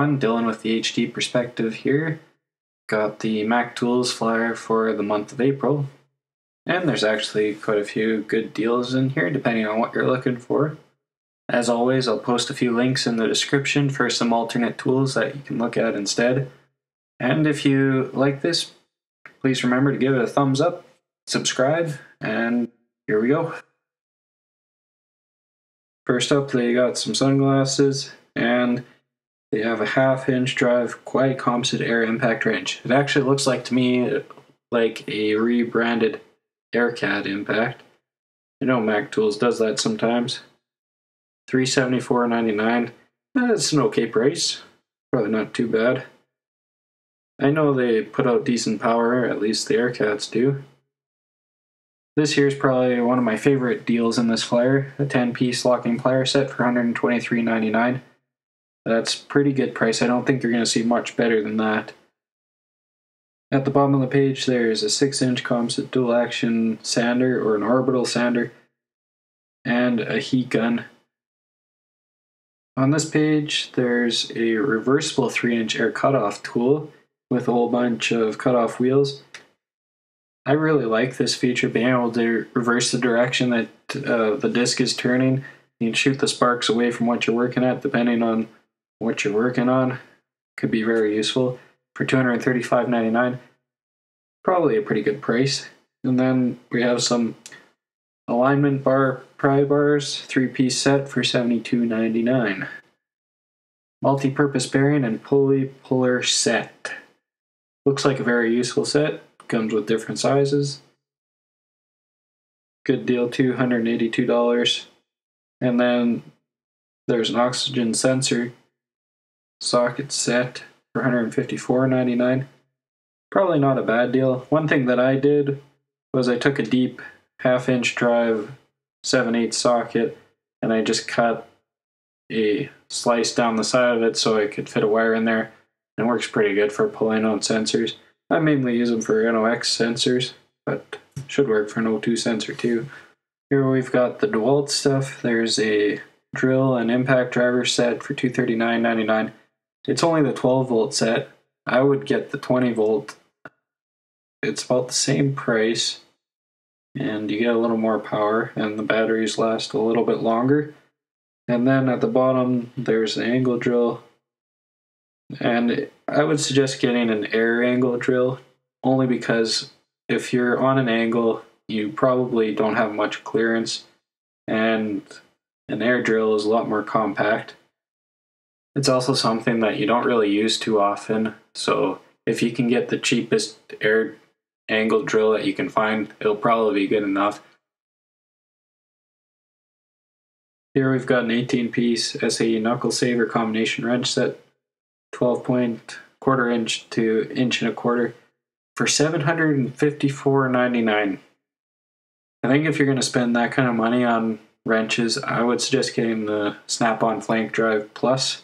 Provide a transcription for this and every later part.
everyone, Dylan with the HD perspective here. Got the Mac Tools flyer for the month of April, and there's actually quite a few good deals in here depending on what you're looking for. As always, I'll post a few links in the description for some alternate tools that you can look at instead. And if you like this, please remember to give it a thumbs up, subscribe, and here we go. First up, they got some sunglasses, and they have a 1/2-inch drive quiet composite air impact wrench. It actually looks like to me like a rebranded AIRCAT impact. I know Mac Tools does that sometimes. $374.99. That's an okay price. Probably not too bad. I know they put out decent power, at least the AIRCATs do. This here is probably one of my favorite deals in this flyer, a 10-piece locking plier set for $123.99. That's pretty good price. I don't think you're going to see much better than that. At the bottom of the page, there's a 6-inch composite dual action sander or an orbital sander and a heat gun. On this page, there's a reversible 3-inch air cutoff tool with a whole bunch of cutoff wheels. I really like this feature, being able to reverse the direction that the disc is turning. You can shoot the sparks away from what you're working at, depending on what you're working on. Could be very useful for $235.99. Probably a pretty good price. And then we have some alignment bar pry bars, 3-piece set for $72.99. Multi-purpose bearing and pulley puller set. Looks like a very useful set. Comes with different sizes. Good deal, $282. And then there's an oxygen sensor socket set for $154.99. Probably not a bad deal. One thing that I did was I took a deep 1/2-inch drive 7/8 socket and I just cut a slice down the side of it so I could fit a wire in there. And it works pretty good for pulling out sensors. I mainly use them for NOx sensors, but should work for an O2 sensor too. Here we've got the Dewalt stuff. There's a drill and impact driver set for $239.99. It's only the 12-volt set. I would get the 20-volt. It's about the same price, and you get a little more power, and the batteries last a little bit longer. And then at the bottom, there's the angle drill. And I would suggest getting an air angle drill, only because if you're on an angle, you probably don't have much clearance, and an air drill is a lot more compact. It's also something that you don't really use too often, so if you can get the cheapest air angle drill that you can find, it'll probably be good enough. Here we've got an 18-piece SAE knuckle saver combination wrench set, 12-point 1/4 inch to 1 1/4 for $754.99. I think if you're going to spend that kind of money on wrenches, I would suggest getting the Snap-on Flank Drive Plus.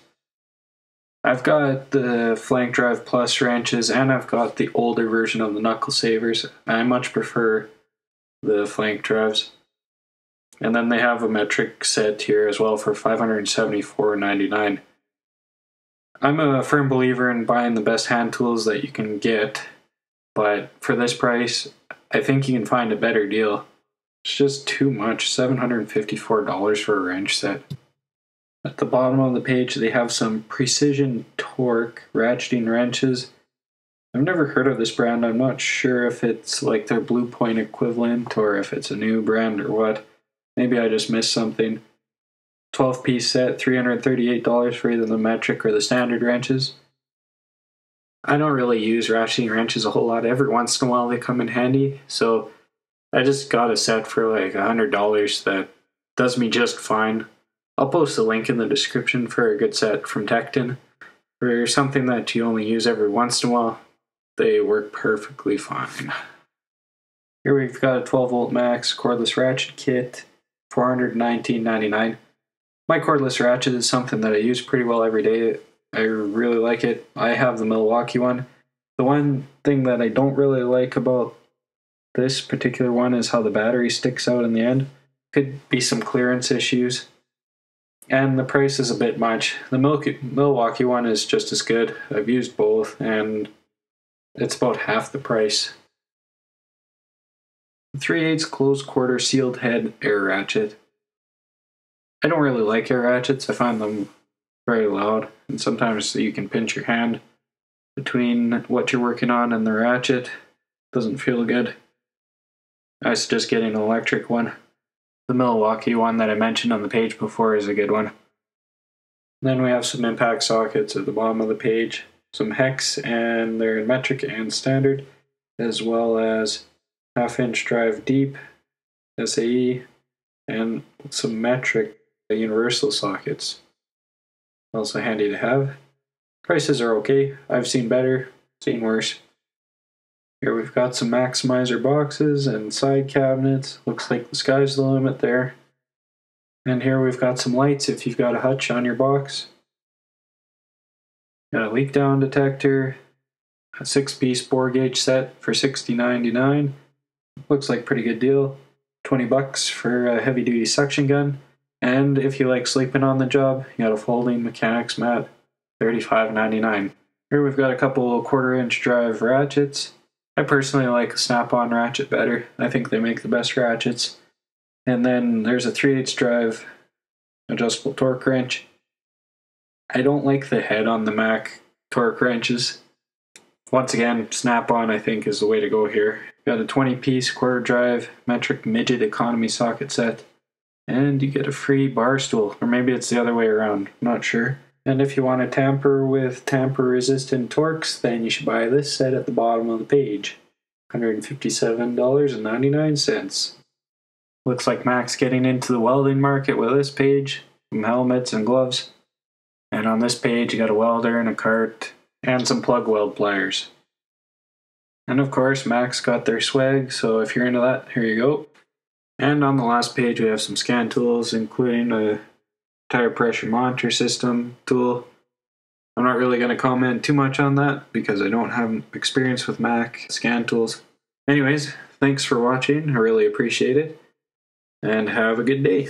I've got the Flank Drive Plus wrenches, and I've got the older version of the knuckle savers. I much prefer the Flank Drives. And then they have a metric set here as well for $574.99. I'm a firm believer in buying the best hand tools that you can get, but for this price, I think you can find a better deal. It's just too much, $754 for a wrench set. At the bottom of the page, they have some precision torque ratcheting wrenches. I've never heard of this brand. I'm not sure if it's like their Blue Point equivalent or if it's a new brand or what. Maybe I just missed something. 12-piece set, $338 for either the metric or the standard wrenches. I don't really use ratcheting wrenches a whole lot. Every once in a while they come in handy, so I just got a set for like $100 that does me just fine. I'll post a link in the description for a good set from Tekton. For something that you only use every once in a while, they work perfectly fine. Here we've got a 12-volt max cordless ratchet kit, $419.99. My cordless ratchet is something that I use pretty well every day. I really like it. I have the Milwaukee one. The one thing that I don't really like about this particular one is how the battery sticks out in the end. Could be some clearance issues. And the price is a bit much. The Milwaukee one is just as good. I've used both, and it's about half the price. 3/8 closed quarter sealed head air ratchet. I don't really like air ratchets. I find them very loud, and sometimes you can pinch your hand between what you're working on and the ratchet. Doesn't feel good. I suggest getting an electric one. The Milwaukee one that I mentioned on the page before is a good one. Then we have some impact sockets at the bottom of the page, some hex, and they're in metric and standard, as well as 1/2-inch drive deep, SAE, and some metric universal sockets. Also handy to have. Prices are okay. I've seen better, seen worse. Here we've got some maximizer boxes and side cabinets. Looks like the sky's the limit there. And here we've got some lights if you've got a hutch on your box. Got a leak down detector, a 6-piece bore gauge set for $60.99. Looks like a pretty good deal. $20 for a heavy duty suction gun. And if you like sleeping on the job, you got a folding mechanics mat, $35.99. Here we've got a couple 1/4-inch drive ratchets. I personally like a snap-on ratchet better. I think they make the best ratchets. And then there's a 3/8 drive adjustable torque wrench. I don't like the head on the Mac torque wrenches. Once again, snap-on I think is the way to go here. Got a 20-piece 1/4 drive metric midget economy socket set. And you get a free bar stool, or maybe it's the other way around, I'm not sure. And if you want to tamper with tamper-resistant torques, then you should buy this set at the bottom of the page. $157.99. Looks like Mac's getting into the welding market with this page, some helmets and gloves. And on this page you got a welder and a cart, and some plug weld pliers. And of course Mac's got their swag, so if you're into that, here you go. And on the last page we have some scan tools, including a tire pressure monitor system tool. I'm not really going to comment too much on that because I don't have experience with Mac scan tools. Anyways, thanks for watching, I really appreciate it, and have a good day.